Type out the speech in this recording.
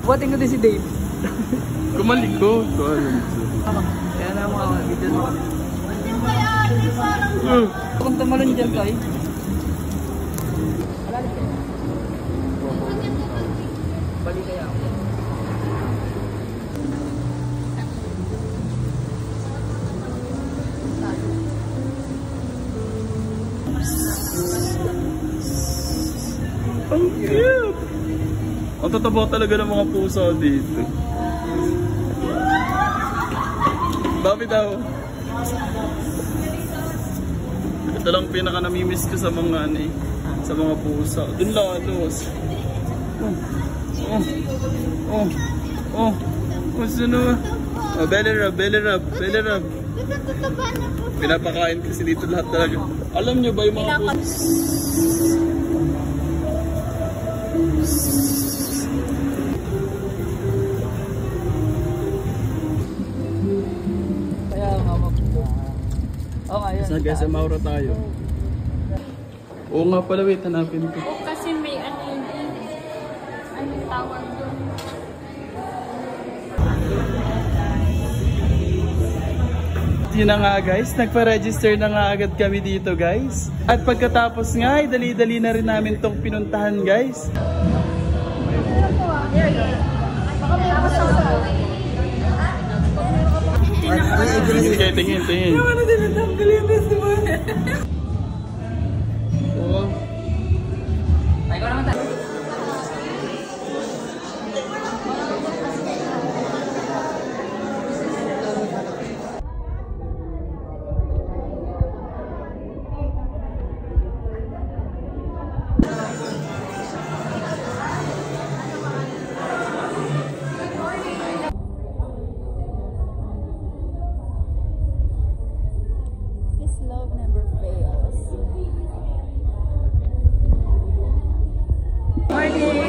Buhatin ko din si Dave. Kumalikot. Kaya na mga video mo. Kung tumalon dyan tayo. Balik kaya ako. Ang cute! Ang tataba talaga ng mga pusa dito. Bakit daw? Ito lang pinaka namimiss ko sa mga ano eh, sa mga pusa. Doon lalos. Sino? Belly rub. Pinapakain kasi dito lahat talaga. Alam nyo ba yung mga pusa? Kaya nga okay, sa guys, sa Maura tayo. Oo nga pala, wait, hanapin ko. Kasi may ano tawag doon. Yun na nga guys, nagpa-register na nga agad kami dito guys. At pagkatapos nga, dali-dali na rin namin tong pinuntahan guys. Tingin. Yung ano din ang kalinis, di ba? Oo. Ay, ko naman tayo. Love never fails. Morning!